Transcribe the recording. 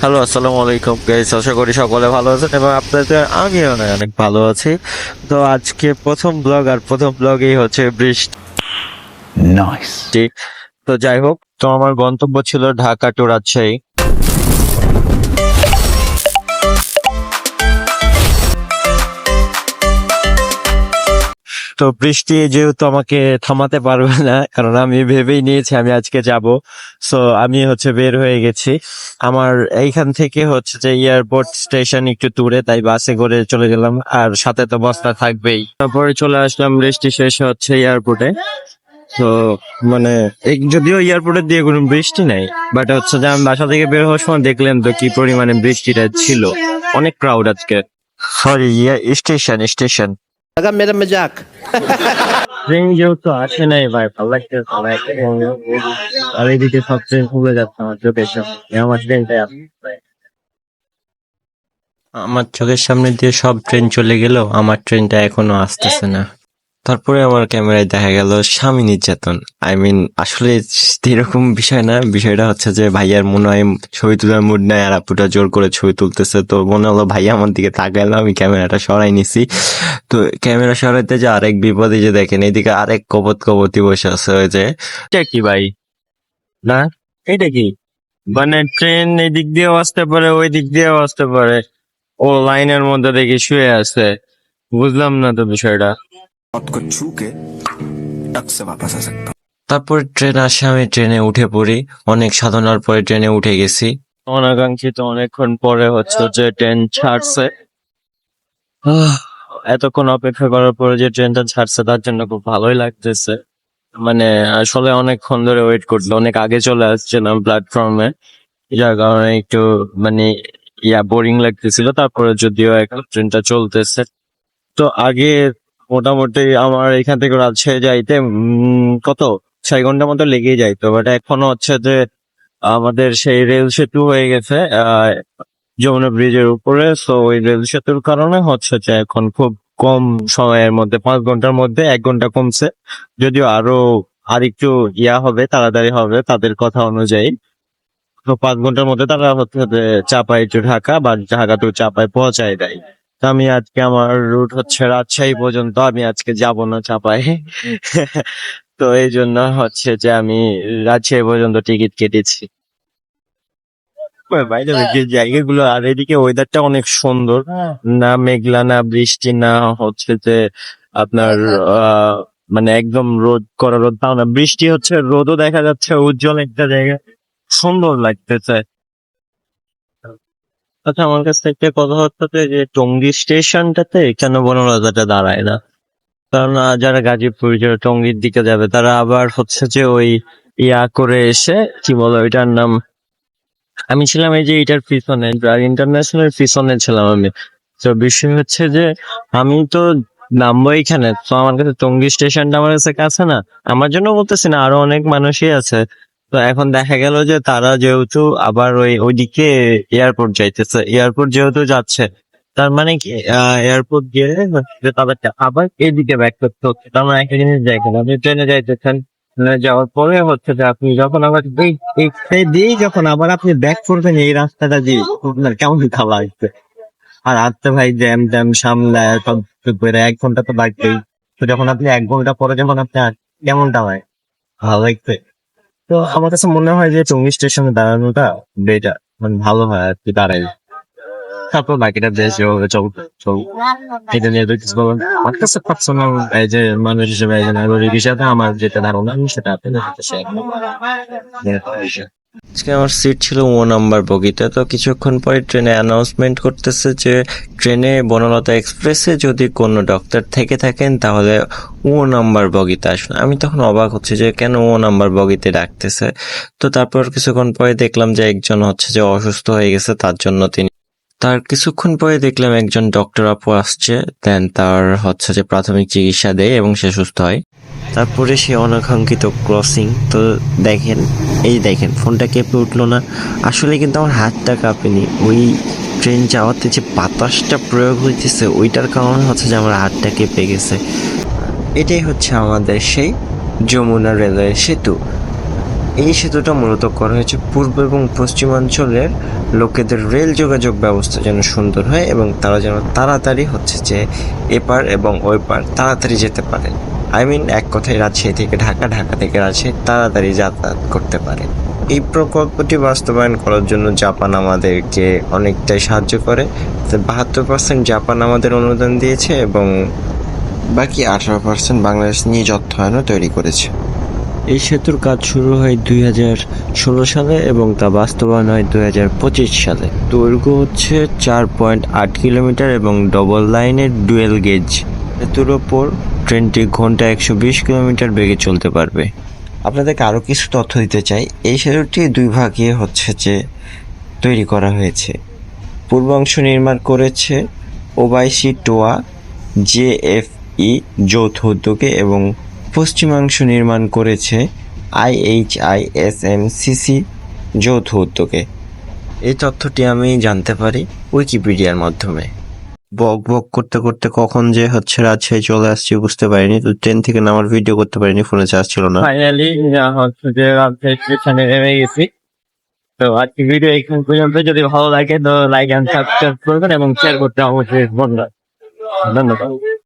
Hello, আসসালামু আলাইকুম guys. আশা করি সকলে ভালো আছেন এবং আপনাদের আমিও অনেক অনেক ভালো আছি। তো আজকে প্রথম ব্লগ, আর প্রথম ব্লগেই হচ্ছে বৃষ্টি। Nice. তো যাই হোক, তো আমার গন্তব্য ছিল ঢাকা টু রাজশাহী। তো বৃষ্টি যেহেতু আমাকে থামাতে পারবে না, কারণ আমি ভেবেই নিয়েছি আমি আজকে যাব। সো আমি হচ্ছে বের হয়ে গেছি। আমার এইখান থেকে হচ্ছে যে এয়ারপোর্ট স্টেশন একটু দূরে, তাই বাসে করে চলে গেলাম, আর সাথে তো বস্তা থাকবেই। তারপরে চলে আসলাম বৃষ্টি শেষ হচ্ছে এয়ারপোর্টে। তো মানে যদিও এয়ারপোর্টের দিয়ে কোনো বৃষ্টি নাই, বাট হচ্ছে যে আমি বাসা থেকে বের হওয়ার সময় দেখলেন তো কি পরিমাণে বৃষ্টিটা ছিল। অনেক ক্রাউড আজকে। সরি, স্টেশন স্টেশন लगा मेरा मजाक। ট্রেন যেহেতু আসে নাই ভাই, ভালো লাগতেছে না। আর এইদিকে সব ট্রেন খুলে যাচ্ছে আমার চোখের সামনে। আমার ট্রেনটাই আসছে। আমার চোখের সামনে দিয়ে সব ট্রেন চলে গেল, আমার ট্রেনটা এখনো আসতেছে না। তারপরে আমার ক্যামেরায় দেখা গেল স্বামী নির্যাতন। আসলে এরকম বিষয় না, বিষয়টা হচ্ছে যে ভাইয়ার মনে হয় ছবি তোলার মুড নাই, আর আপুটা জোর করে ছবি তুলতেছে। তো মনে হলো ভাইয়া আমার দিকে তাকাইলো, আমি ক্যামেরাটা সরাই নিছি। তো ক্যামেরা সরাইতে যে আরেক বিপদে যে দেখেন, এইদিকে আরেক কপতি বসে আছে। ওই যে এটা কি ভাই, না এটা কি, মানে ট্রেন এই দিক দিয়েও আসতে পারে, ওই দিক দিয়েও আসতে পারে। ও লাইনের মধ্যে দেখি শুয়ে আছে, বুঝলাম না তো বিষয়টা। मौत को छू के टक से वापस आ सकता हूँ। তারপরে ট্রেন আসে, আমি ট্রেনে উঠে পড়ি। অনেক সাধনার পরে ট্রেনে উঠে গেছি। অনাকাঙ্ক্ষিত অনেকক্ষণ পরে হচ্ছে যে ট্রেন ছাড়ছে। আহ, এতক্ষণ অপেক্ষা করার পরে যে ট্রেনটা ছাড়ছে, তার জন্য খুব ভালোই লাগতেছে। মানে আসলে অনেকক্ষণ ধরে ওয়েট করলো, অনেক আগে চলে আসছিলাম প্ল্যাটফর্মে, যার কারণে একটু মানে বোরিং লাগতেছিল। তারপরে যদিও এখন ট্রেনটা চলতেছে। তো আগে মোটামুটি আমার এখান থেকে রাজশাহী যাইতে কত 6 ঘন্টা মতো লেগেই যাইতো, বাট এখনো হচ্ছে যে আমাদের সেই রেল সেতু হয়ে গেছে যমুনা ব্রিজের উপরে। তো ওই রেল সেতুর কারণে হচ্ছে যে এখন খুব কম সময়ের মধ্যে, 5 ঘন্টার মধ্যে 1 ঘন্টা কমছে। যদিও আর একটু হবে, তাড়াতাড়ি হবে তাদের কথা অনুযায়ী। তো 5 ঘন্টার মধ্যে তারা হচ্ছে যে চাপাই টু ঢাকা বা ঢাকা টু চাপাই পৌঁছায় দেয়। তো আমি আজকে আমার রুট হচ্ছে রাজশাহী পর্যন্ত, আমি আজকে যাব না চাপাই। তো এই জন্য হচ্ছে যে আমি রাজশাহী পর্যন্ত টিকিট কেটেছি। বাইরে যে জায়গাগুলো, আর এদিকে ওয়েদারটা অনেক সুন্দর, না মেঘলা না বৃষ্টি, না হচ্ছে যে আপনার মানে একদম রোদ করা রোদ, তাও না বৃষ্টি হচ্ছে, রোদও দেখা যাচ্ছে, উজ্জ্বল একটা জায়গা, সুন্দর লাগতেছে। আচ্ছা, আমার কাছ থেকে কথা হচ্ছে যে টঙ্গী স্টেশনটাতে কেন বনলতাটা দাঁড়ায় না? কারণ যারা গাজীপুর যারা টঙ্গীর দিকে যাবে, তারা আবার হচ্ছে যে ওই করে এসে কি বলে ওইটার নাম, আমি ছিলাম এই যে এটার পিছনে, ইন্টারন্যাশনাল পিছনে ছিলাম আমি। তো বিষয় হচ্ছে যে আমি তো নামবো এইখানে, তো আমার কাছে টঙ্গী স্টেশনটা আমার কাছে কাছে না। আমার জন্য বলতেছি না, আরো অনেক মানুষই আছে। তো এখন দেখা গেল যে তারা যেহেতু আবার ওইদিকে এয়ারপোর্ট যাইতেছে, এয়ারপোর্ট যেহেতু যাচ্ছে, তার মানে কি এয়ারপোর্ট গিয়ে হচ্ছে তাদেরকে আবার এদিকে ব্যাক করতে হচ্ছে। তার মানে একটা জিনিস দেখেন, আপনি ট্রেনে যাইতেছেন, যাওয়ার পরে হচ্ছে যে আপনি যখন আবার দিয়েই যখন আবার আপনি ব্যাক করবেন এই রাস্তাটা দিয়ে, আপনার কেমন ভালো লাগছে। আর আসতে ভাই জ্যাম ট্যাম সামলায় সব করে 1 ঘন্টা তো লাগবেই। তো যখন আপনি 1 ঘন্টা পরে যখন আপনি কেমনটা হয়, ভালো লাগছে। তো আমার কাছে মনে হয় যে টঙ্গী স্টেশনে দাঁড়ানোটা বেটার, মানে ভালো হয় আর কি, দাঁড়াই। তারপর বাকিটা দেশ যেভাবে চল এটা নিয়ে তো কিছু বলবেন। আমার কাছে পার্সোনাল এই যে মানুষ হিসেবে, এই যে নাগরিক হিসেবে আমার যেটা ধারণা, আমি সেটা আপনাদের সাথে শেয়ার করবো। আজকে আমার সিট ছিল 9 নম্বর বগিতে। তো কিছুক্ষণ পরে ট্রেনে অ্যানাউন্সমেন্ট করতেছে যে ট্রেনে বনলতা এক্সপ্রেসে যদি কোনো ডক্টর থেকে থাকেন তাহলে 9 নম্বর বগিতে আসুন। আমি তখন অবাক হচ্ছে যে কেন 9 নম্বর বগিতে ডাকতেছে। তো তারপর কিছুক্ষণ পরে দেখলাম যে একজন হচ্ছে যে অসুস্থ হয়ে গেছে, তার জন্য তার কিছুক্ষণ পরে দেখলাম একজন ডক্টর আপু আসছে, দেন তার হচ্ছে যে প্রাথমিক চিকিৎসা দেয় এবং সে সুস্থ হয়। তারপরে সে অনাকাঙ্ক্ষিত ক্রসিং, তো দেখেন ফোনটা কেঁপে উঠলো না। আসলে কিন্তু আমার হাতটা কাঁপেনি, ওই ট্রেন যাওয়াতে যে বাতাসটা প্রয়োগ হইতেছে ওইটার কারণে হচ্ছে যে আমার হাতটা কেঁপে গেছে। এটাই হচ্ছে আমাদের সেই যমুনা রেলওয়ে সেতু। এই সেতুটা মূলত করা হয়েছে পূর্ব এবং পশ্চিমাঞ্চলের লোকেদের রেল যোগাযোগ ব্যবস্থা যেন সুন্দর হয় এবং তারা যেন তাড়াতাড়ি হচ্ছে যে এপার এবং ওই পার তাড়াতাড়ি যেতে পারে। এক কথায় রাজশাহী থেকে ঢাকা, ঢাকা থেকে রাজশাহী তাড়াতাড়ি যাতায়াত করতে পারে। এই প্রকল্পটি বাস্তবায়ন করার জন্য জাপান আমাদেরকে অনেকটাই সাহায্য করে। 72% জাপান আমাদের অনুদান দিয়েছে এবং বাকি 18% বাংলাদেশ নিজ অর্থায়নে তৈরি করেছে। এই সেতুর কাজ শুরু হয় 2016 সালে এবং তা বাস্তবায়ন হয় 2025 সালে। দৈর্ঘ্য হচ্ছে 4.8 কিলোমিটার এবং ডবল লাইনের ডুয়েল গেজ। সেতুর ওপর ট্রেনটি ঘন্টায় 120 কিলোমিটার বেগে চলতে পারবে। আপনাদেরকে আরও কিছু তথ্য দিতে চাই। এই সেতুটি দুই ভাগে হচ্ছে যে তৈরি করা হয়েছে। পূর্বাংশ নির্মাণ করেছে ওবাইসি টোয়া জেএফই যৌথ উদ্যোগে এবং পশ্চিমাংশ নির্মাণ করেছে IHISMCC যৌথ উদ্যোগে। এই তথ্যটি আমি জানতে পারি উইকিপিডিয়ার মাধ্যমে। বক বক করতে করতে কখন যে হচ্ছে রাজশাহী চলে আসছি বুঝতে পারিনি, তো ট্রেন থেকে নামার ভিডিও করতে পারিনি, ফোনে চার্জ ছিল না। ফাইনালি হচ্ছে যে রাজশাহী স্টেশনে নেমে গেছি। তো আজকে ভিডিও এখান পর্যন্ত। যদি ভালো লাগে তো লাইক এন্ড সাবস্ক্রাইব করবেন এবং শেয়ার করতে অবশ্যই ভুলবেন না। ধন্যবাদ।